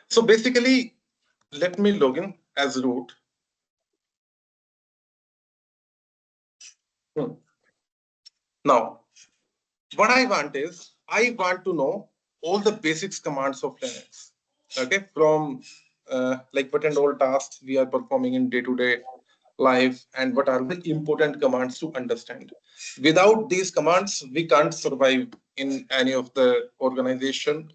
So basically, let me log in as root. Now, what I want is, I want to know all the basics commands of Linux. Okay, from like what and all tasks we are performing in day-to-day life, and what are the important commands to understand. Without these commands, we can't survive in any of the organization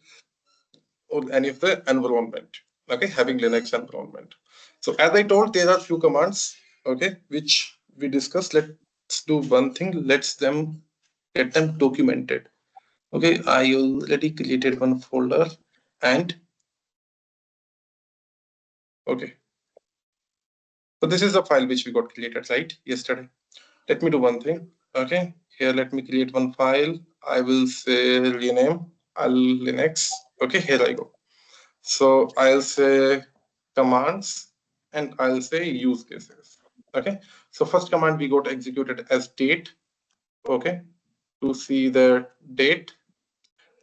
or any of the environment. Okay, having Linux environment. So as I told, there are few commands, okay, which we discussed. Let's do one thing. Get them documented. Okay, I already created one folder, and okay. So this is a file which we got created right yesterday. Let me do one thing. Okay, here let me create one file. I will say rename Linux. Okay, here I go. So I'll say commands, and I'll say use cases. Okay, so first command we got executed as date. Okay, to see the date.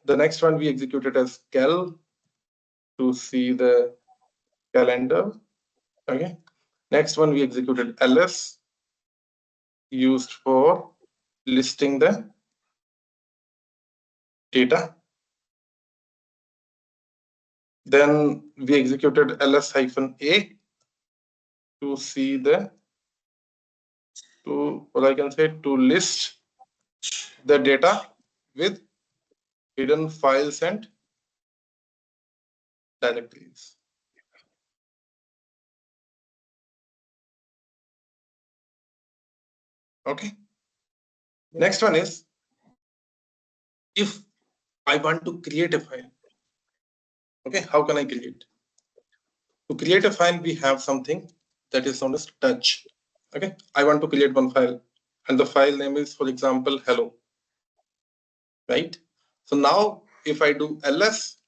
The next one we executed as cal to see the calendar. Okay, next one we executed ls used for listing the data. Then we executed ls-a to see the to list the data with hidden files and directories. Okay. Next one is, if I want to create a file. Okay, how can I create? To create a file, we have something that is known as touch. Okay, I want to create one file, and the file name is, for example, hello. Right. So now, if I do ls,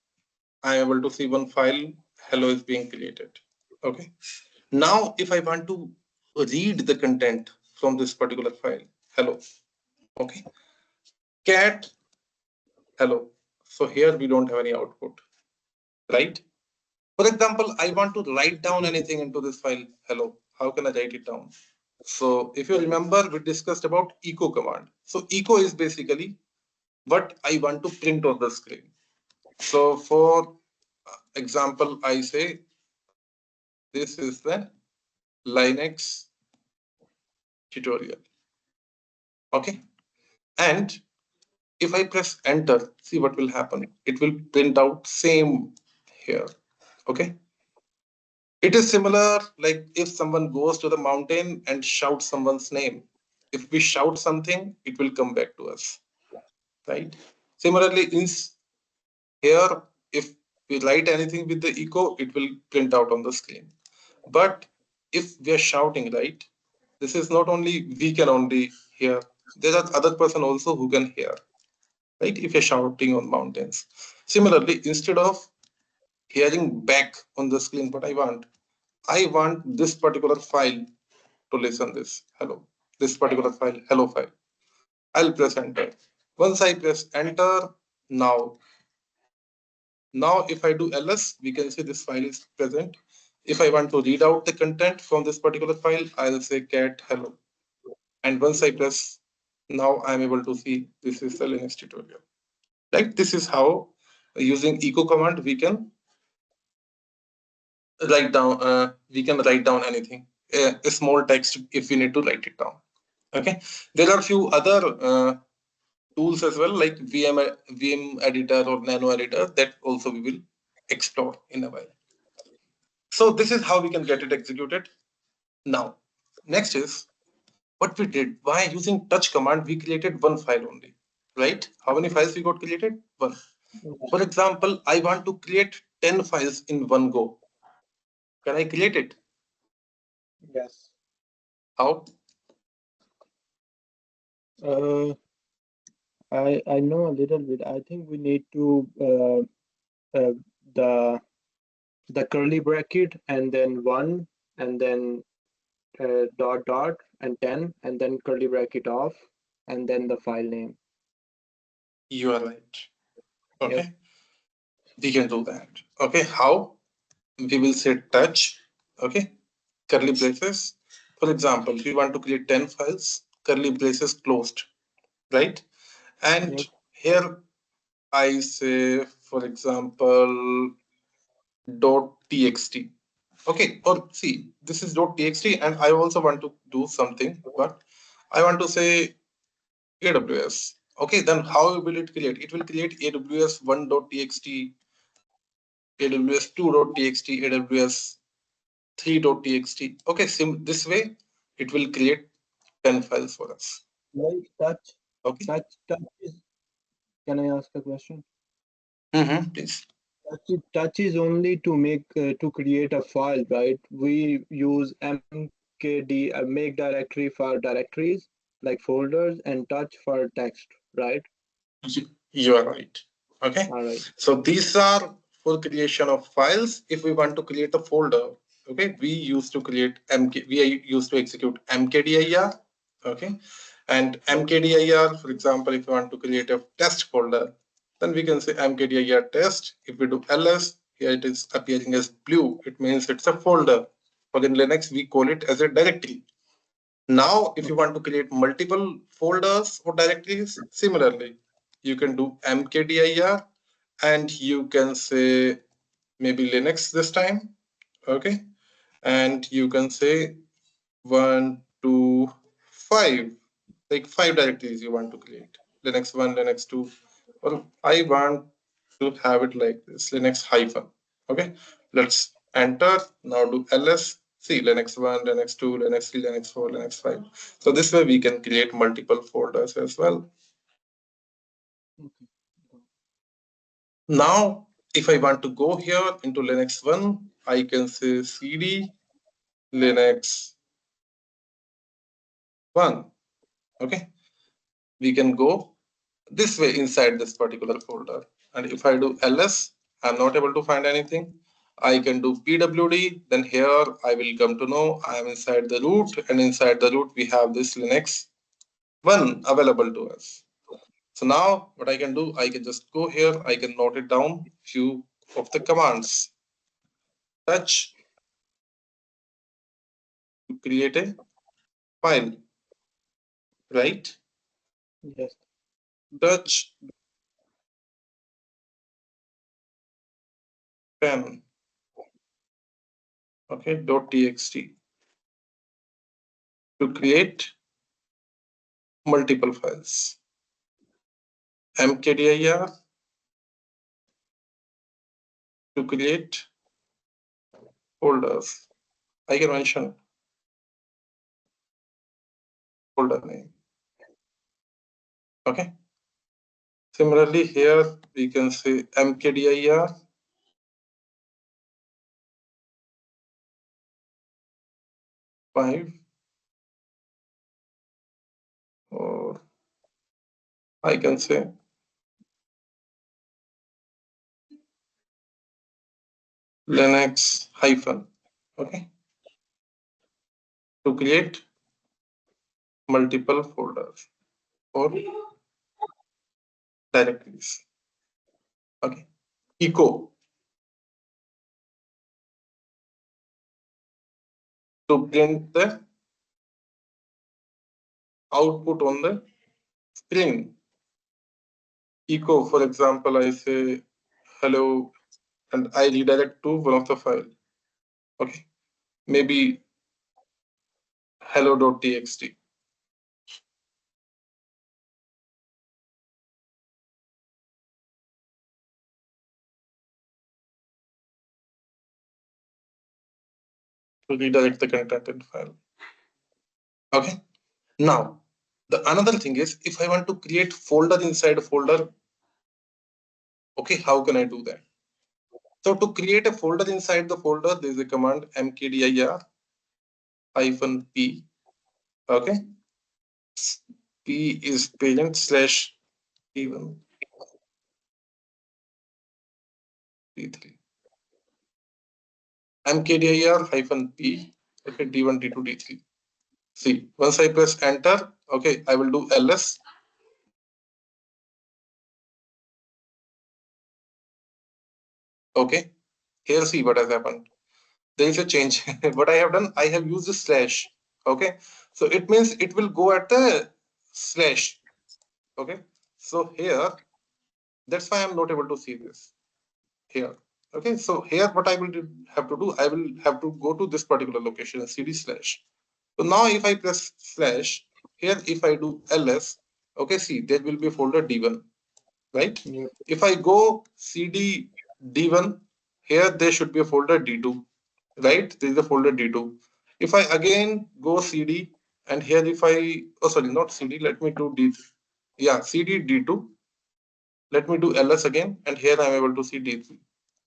I am able to see one file, hello is being created. Okay. Now, if I want to read the content from this particular file, hello. Okay. Cat, hello. So here we don't have any output, right? For example, I want to write down anything into this file, hello. How can I write it down? So if you remember, we discussed about echo command. So echo is basically what I want to print on the screen. So for example, I say, this is the Linux tutorial. Okay. And if I press enter, see what will happen. It will print out same here. Okay. It is similar like if someone goes to the mountain and shouts someone's name. If we shout something, it will come back to us. Right. Similarly, in here, if we write anything with the echo, it will print out on the screen. But if we are shouting, right, this is not only we can only hear. There are other person also who can hear, right? If you're shouting on mountains. Similarly, instead of hearing back on the screen what I want this particular file to listen this. Hello. This particular file, hello file. I'll press enter. Once I press enter, now if I do ls, we can see this file is present. If I want to read out the content from this particular file, I'll say cat hello. And once I press, now I'm able to see this is the Linux tutorial. Right? This is how using echo command we can write down anything, a small text if we need to write it down. Okay. There are a few other tools as well, like VM editor or nano editor, that also we will explore in a while. So this is how we can get it executed. Now, next is what we did. By using touch command, we created one file only, right? How many files we got created? One. For example, I want to create 10 files in one go. Can I create it? Yes. How? I know a little bit. I think we need to the curly bracket and then 1 and then dot dot and 10 and then curly bracket off and then the file name. You are right. Okay. Yep. We can do that. Okay. How? we will say touch, okay, curly braces. For example, we want to create 10 files, curly braces closed, right? And Yep. here I say, for example, .txt. Okay, or see, this is .txt, and I also want to do something, but I want to say AWS. Okay, then how will it create? It will create AWS 1.txt, AWS 2.txt, AWS 3.txt. Okay, this way it will create 10 files for us. Like Okay. touch is, can I ask a question? Please. Touch is only to make to create a file, right? We use mkd make directory for directories like folders and touch for text, right? You are right. Okay. All right. So these are for creation of files. If we want to create a folder, okay, we used to create we used to execute mkdir. Okay. And Yep. mkdir, for example, if you want to create a test folder, then we can say mkdir test. If we do ls, here it is appearing as blue. It means it's a folder. But in Linux, we call it as a directory. Now, if you want to create multiple folders or directories, similarly, you can do mkdir and you can say maybe Linux this time. Okay. And you can say 1, 2, 5, like 5 directories you want to create. Linux 1, Linux 2, or I want to have it like this, Linux hyphen. Okay. Let's enter. Now do ls. See, Linux 1, Linux 2, Linux 3, Linux 4, Linux 5. So this way we can create multiple folders as well. Okay. Now, if I want to go here into Linux 1, I can say cd Linux 1. Okay. We can go this way inside this particular folder. And if I do ls, I'm not able to find anything. I can do pwd, then here I will come to know I am inside the root, and inside the root we have this Linux 1 available to us. So now what I can do, I can just go here, I can note it down few of the commands. Touch to create a file, right? Yes. Touch pen, okay, .txt to create multiple files. Mkdir to create folders. I can mention folder name. Okay. Similarly, here we can say mkdir 5, or I can say Linux hyphen. Okay. To create multiple folders or directories. Okay. Echo to print the output on the screen. Echo, for example, I say hello and I redirect to one of the file. Okay. Maybe hello.txt. To redirect the content in file. Okay. Now, the another thing is if I want to create folder inside a folder, okay, how can I do that? So to create a folder inside the folder, there is a command mkdir -p. Okay. P is parent slash d1, d3. mkdir -p, okay, d1, d2, d3. See, once I press enter, okay, I will do ls. Okay. Here, see what has happened. There is a change. What I have done, I have used a slash. Okay, so it means it will go at the slash. Okay, so here, that's why I'm not able to see this here. Okay, so here what I will have to do, I will have to go to this particular location, cd slash. So now if I press slash, here if I do ls, okay, see, there will be a folder d1, right? Yep. If I go cd d1, here there should be a folder d2, right? There is a folder d2. If I again go cd, and here if I, oh sorry, not cd, let me do d3. Yeah, cd d2. Let me do ls again, and here I'm able to see d3,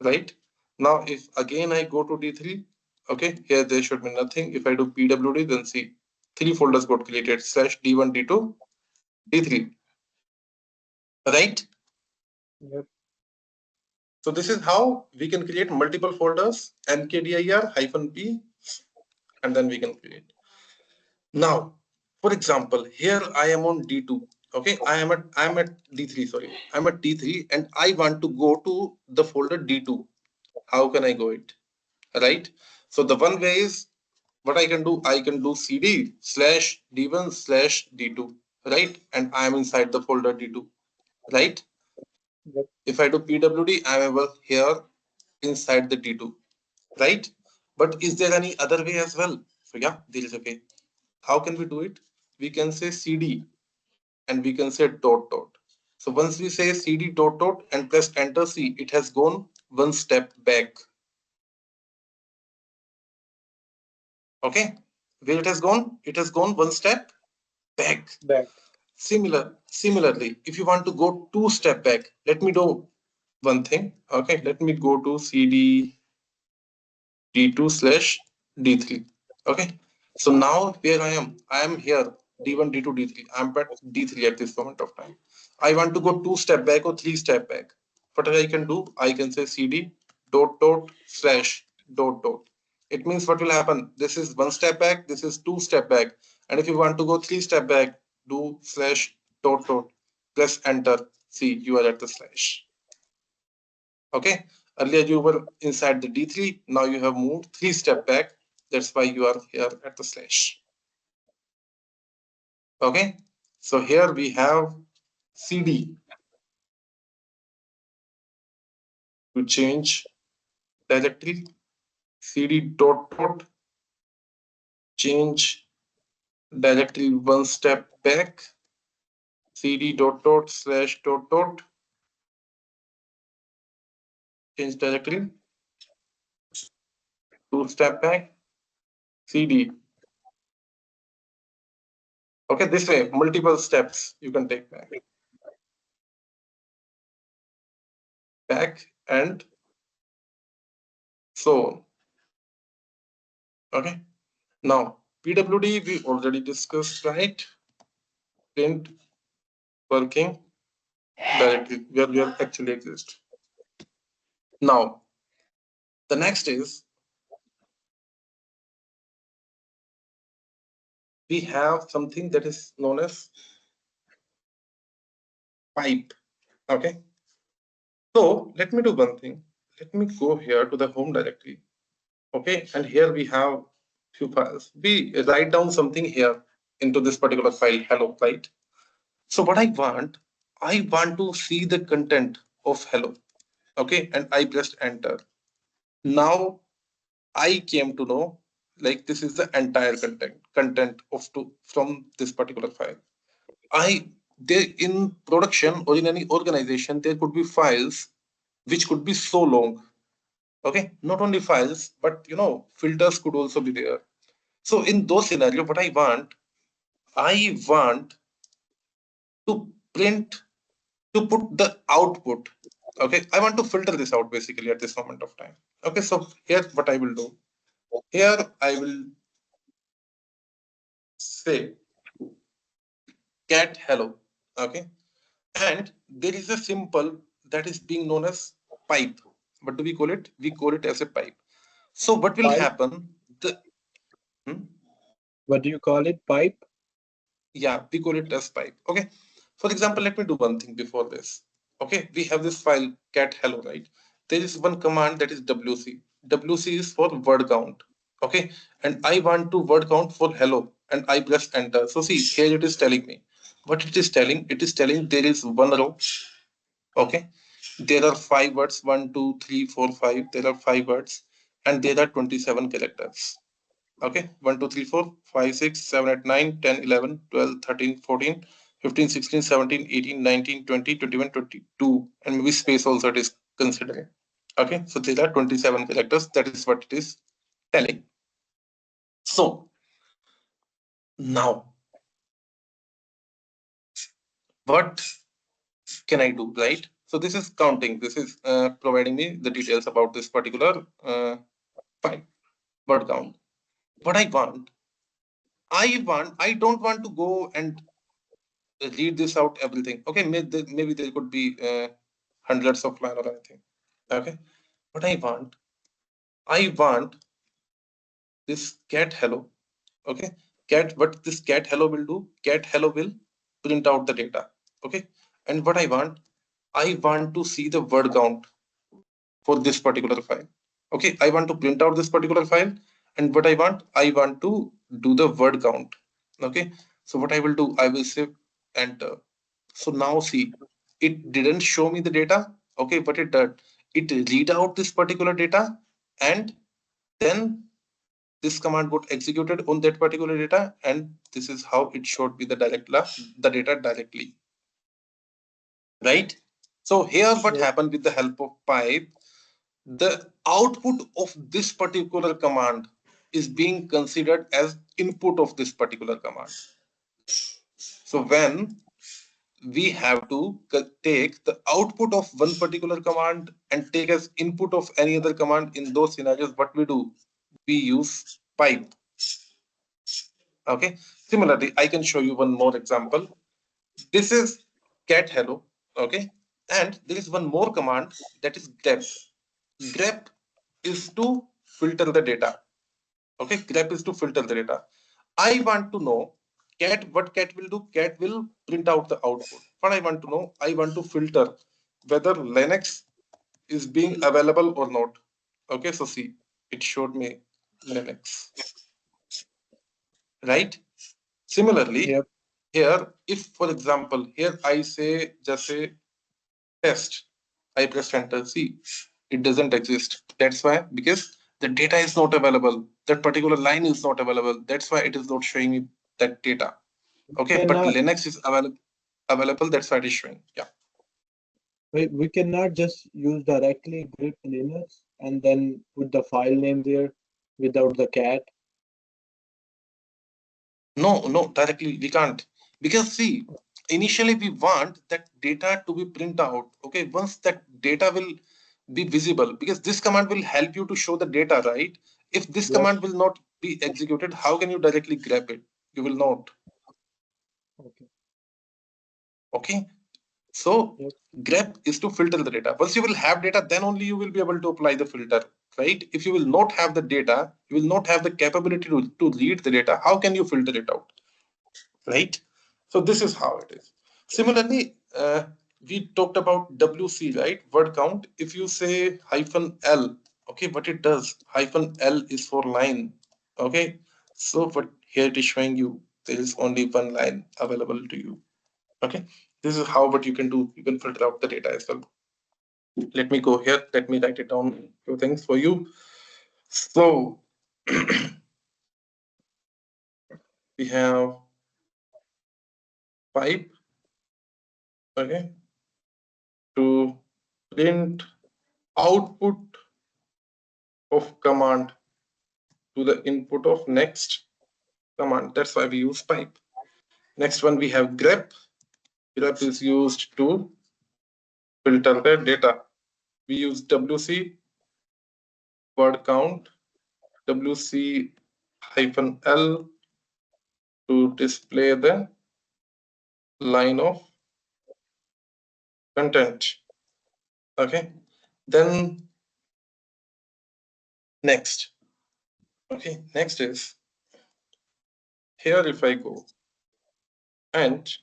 right? Now if again I go to d3, okay, here there should be nothing. If I do pwd, then see, three folders got created, slash d1, d2, d3, right? Yep. So this is how we can create multiple folders, mkdir -p, and then we can create. Now, for example, here I am on D2. Okay, I'm at D3, sorry. I'm at D3 and I want to go to the folder D2. How can I go it? Right? So the one way is what I can do, I can do cd slash d1 slash d2, right? And I'm inside the folder d2, right? Yep. If I do pwd, I'm able here inside the d2, right? But is there any other way as well? So yeah, there is a way. How can we do it? We can say cd and we can say dot dot. So once we say cd dot dot and press enter, see, it has gone one step back. Okay, where it has gone? It has gone one step back. Back. Similarly, if you want to go two step back, let me do one thing. Okay, let me go to cd d2 slash d3. Okay, so now where I am here d1, d2, d3. I'm at d3 at this moment of time. I want to go two step back or three step back. What I can do, I can say cd dot dot slash dot dot. It means what will happen? This is one step back, this is two step back. And if you want to go three step back, do slash dot dot, press enter. See, you are at the slash. Okay, earlier you were inside the D3, now you have moved three step back. That's why you are here at the slash. Okay, so here we have CD to change directory, CD dot dot, change directory one step back, CD dot dot slash dot dot, change directory, two step back, CD. Okay, this way, multiple steps you can take back and so on. Okay, now PWD we already discussed, right? Print working directory where actually exist. Now, the next is we have something that is known as pipe. Okay, so let me do one thing. Let me go here to the home directory. Okay, and here we have few files. We write down something here into this particular file, hello, right? So what I want to see the content of hello. Okay, and I pressed enter. Now I came to know like this is the entire content of from this particular file. I there in production or in any organization there could be files which could be so long. Okay, not only files but filters could also be there. So in those scenarios, what I want to print to put the output. Okay, I want to filter this out basically at this moment of time. Okay, so here what I will do. Here I will say cat hello. Okay, and there is a symbol that is being known as pipe. What do we call it? We call it as a pipe. So what will Pipe. happen? Hmm? What do you call it? Pipe? Yeah, we call it as pipe. Okay. For example, let me do one thing before this. Okay, we have this file cat hello, right? there is one command that is wc. Wc is for word count. Okay, and I want to word count for hello, and I press enter. So see, here it is telling me what it is telling. It is telling there is one row. Okay, there are 5 words, 1, 2, 3, 4, 5. There are 5 words, and there are 27 characters. Okay, 1, 2, 3, 4, 5, 6, 7, 8, 9, 10, 11, 12, 13, 14, 15, 16, 17, 18, 19, 20, 21, 22, and maybe space also it is considering. Okay, so there are 27 characters. That is what it is telling. So now, what can I do, right? So this is counting. This is providing me the details about this particular file, word count. What I don't want to go and read this out everything. Okay, maybe there could be hundreds of line or anything. Okay, what I want this cat hello. Okay, cat. What this cat hello will do? Cat hello will print out the data. Okay, and what I want to see the word count for this particular file. Okay, I want to print out this particular file, and what I want to do the word count. Okay, so what I will do, I will say enter. So now see, it didn't show me the data. Okay, but it did. It read out this particular data, and then this command got executed on that particular data, and this is how it showed me the the data directly. Right? So here what Yep. happened with the help of pipe, the output of this particular command is being considered as input of this particular command. So when we have to take the output of one particular command and take as input of any other command, in those scenarios, what we do? We use pipe. Okay. Similarly, I can show you one more example. This is cat hello. Okay. And there is one more command that is grep. Grep is to filter the data. Okay. Grep is to filter the data. I want to know what cat will do. Cat will print out the output. What I want to know, I want to filter whether Linux is being available or not. Okay, so see, it showed me Linux, right? Similarly, Yep. here, if for example, here I say just say test, I press enter. See, it doesn't exist. That's why, because the data is not available. That particular line is not available. That's why it is not showing me that data. We Okay, but cannot Linux is available. That's why it is showing. Yeah. we cannot just use directly grep Linux and then put the file name there without the cat. No, no, directly we can't. Because see, initially we want that data to be printed out. Okay, once that data will be visible, because this command will help you to show the data, right? If this Yep. command will not be executed, how can you directly grab it? You will not. Okay. Okay. So Yep. grep is to filter the data. Once you will have data, then only you will be able to apply the filter, right? If you will not have the data, you will not have the capability to read the data. How can you filter it out? Right? So this is how it is. Similarly, we talked about WC, right? Word count. If you say -L, okay, what it does, -L is for line. Okay. So but here it is showing you there is only one line available to you. Okay. This is how what you can do. You can filter out the data as well. Let me go here. Let me write it down a few things for you. So we have pipe, okay, to print output of command to the input of next command. That's why we use pipe. Next one, we have grep. Grep is used to filter the data. We use WC, word count, WC -L to display the line of content. Okay. Then next. Okay. Next is here if I go, and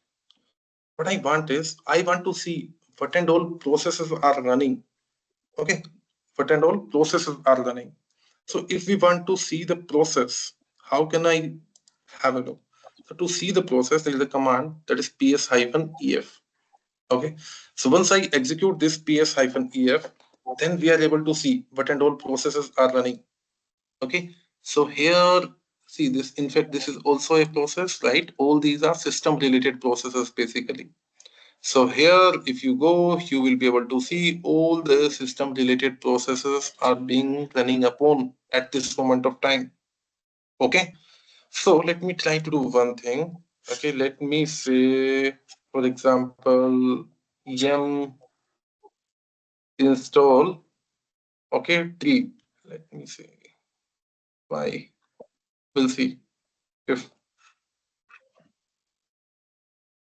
what I want is I want to see what and all processes are running. Okay. what and all processes are running. So if we want to see the process, how can I have a look? So to see the process, there is a command that is ps-ef. Okay. So once I execute this ps-ef, then we are able to see what and all processes are running. Okay. So here, see this, in fact, this is also a process, right? All these are system related processes basically. So here, if you go, you will be able to see all the system related processes are being running upon at this moment of time. Okay. So let me try to do one thing. Okay. Let me say, for example, yum install, okay, tree. Let me see why. We'll see if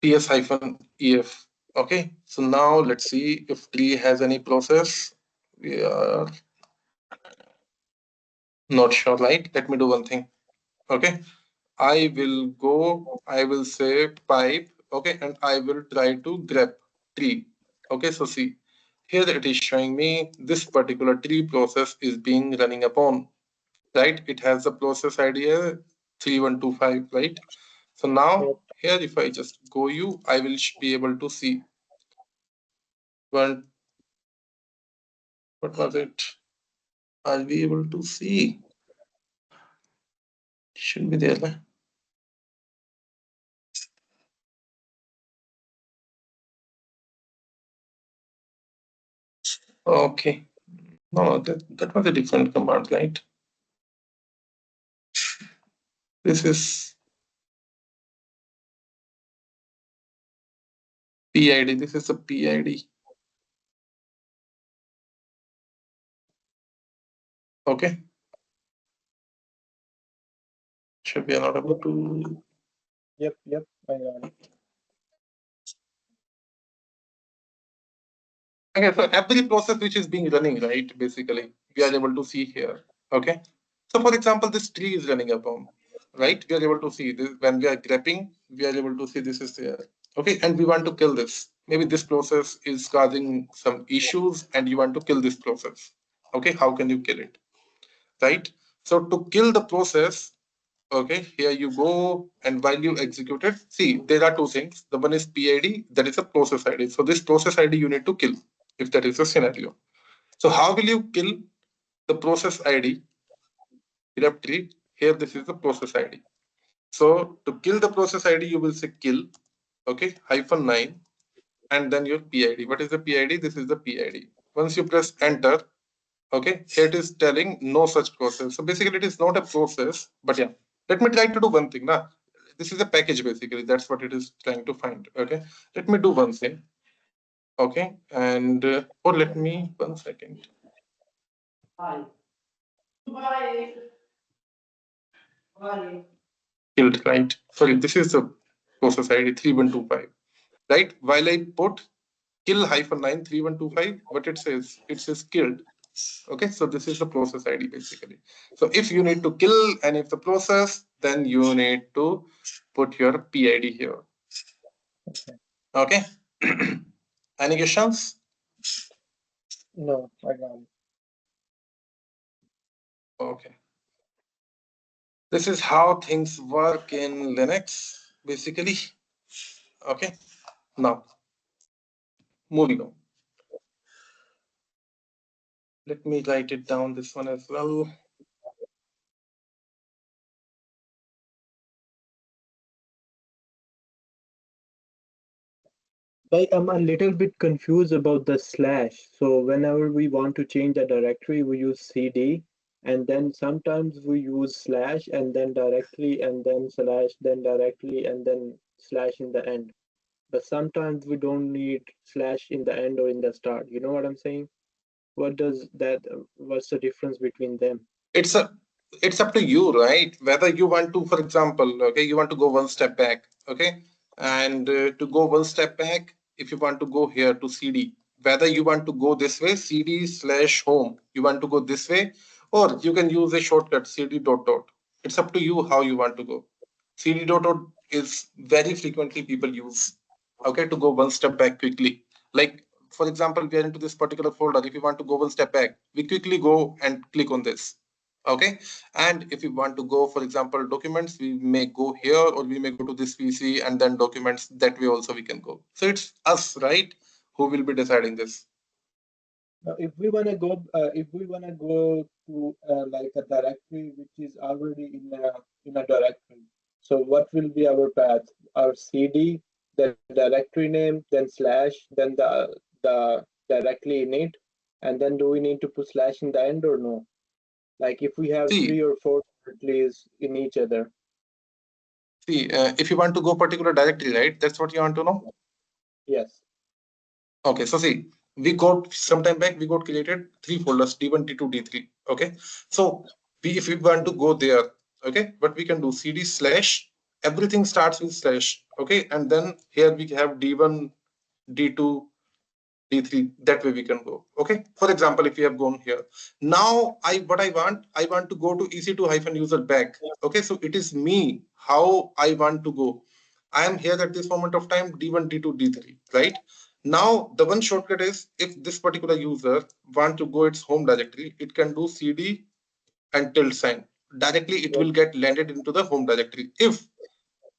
ps-ef. Okay. So now let's see if tree has any process. We are not sure, right? Let me do one thing. Okay. I will go, I will say pipe, okay, and I will try to grep tree. Okay, so see, here it is showing me this particular tree process is being running upon, right? It has the process ID 3125, right? So Yep. now here, if I just go I will be able to see one, what was it? I'll be able to see, should be there. Nah? Okay, no, that was a different command, right? This is PID. This is the PID. Okay. Should be not able Yep. to. Yep. Yep. I got it. Okay, so every process which is being running, right? Basically, we are able to see here. Okay. So for example, this tree is running upon, right? We are able to see this when we are grepping, we are able to see this is there. Okay, and we want to kill this. Maybe this process is causing some issues and you want to kill this process. Okay, how can you kill it? Right? So to kill the process, okay, here you go, and while you execute it, see, there are two things. The one is PID, that is a process ID. So this process ID you need to kill if that is a scenario. So how will you kill the process ID? Directory, here this is the process ID. So to kill the process ID, you will say kill, okay, -9, and then your PID. What is the PID? This is the PID. Once you press enter, okay, here it is telling no such process. So basically it is not a process, but yeah, let me try to do one thing now. This is a package basically, that's what it is trying to find. Okay, let me do one thing. Okay, and or let me 1 second. Killed, right? Sorry, this is the process ID 3125, right? While I put kill -9 3125, what it says killed. Okay, so this is the process ID basically. So if you need to kill any of the process, then you need to put your PID here. Okay. Any questions? No, I got it. Okay. This is how things work in Linux, basically. Okay. Now, moving on. Let me write it down, this one as well. I'm a little bit confused about the slash. So whenever we want to change the directory, we use cd, and then sometimes we use slash and then directly and then slash, then directly and then slash in the end. But sometimes we don't need slash in the end or in the start. You know what I'm saying? What does that, what's the difference between them? It's a it's up to you, right? Whether you want to, for example, okay, you want to go one step back, okay, and to go one step back, if you want to go here to cd, whether you want to go this way, cd/home, you want to go this way, or you can use a shortcut cd dot dot. It's up to you how you want to go. Cd dot dot is very frequently people use, okay, to go one step back quickly. Like for example, we are into this particular folder. If you want to go one step back, we quickly go and click on this. Okay. And if you want to go, for example, documents, we may go here, or we may go to this PC and then documents. That way also we can go. So it's us, right, who will be deciding this. Now, if we want to go to like a directory which is already in a directory, so what will be our path? Our CD, then directory name, then slash, then the directly in it, and then do we need to put slash in the end or no? Like if we have 3 See, or 4 directories in each other. if you want to go particular directory, right? That's what you want to know. Yes. Okay, so see, we got sometime back, we got created 3 folders, D1, D2, D3. Okay, so if we want to go there, okay, what we can do, CD slash, everything starts with slash. Okay, and then here we have D1, D2, D3. That way we can go. Okay, for example, if we have gone here, now I want to go to EC2-user back. Okay, so it is me how I want to go. I am here at this moment of time, D1, D2, D3, right? Now, the one shortcut is, if this particular user want to go its home directory, it can do CD and tilde sign. Directly, it will get landed into the home directory. If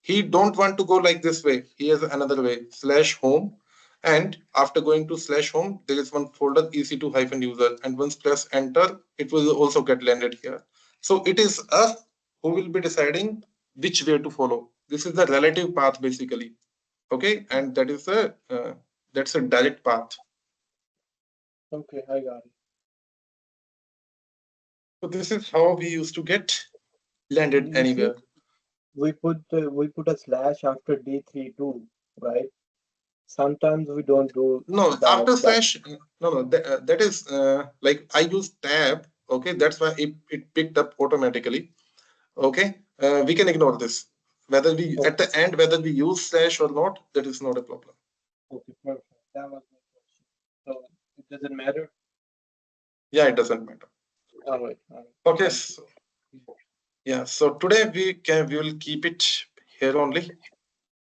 he don't want to go like this way, he has another way, slash home. And after going to slash home, there is one folder EC2-user, and once press enter, it will also get landed here. So it is us who will be deciding which way to follow. This is the relative path basically. Okay, and that is that's a direct path. Okay, I got it. So this is how we used to get landed You see, anywhere. we put a slash after D3 too, right? Sometimes we don't do No, that. after slash, no, that is like I use tab. Okay, that's why it picked up automatically. Okay, we can ignore this. Whether we Okay, at the end, whether we use slash or not, that is not a problem. okay, perfect. That was my question. So it doesn't matter. Yeah, it doesn't matter. All right, all right. Okay, Thank you. so yeah, so today we will keep it here only.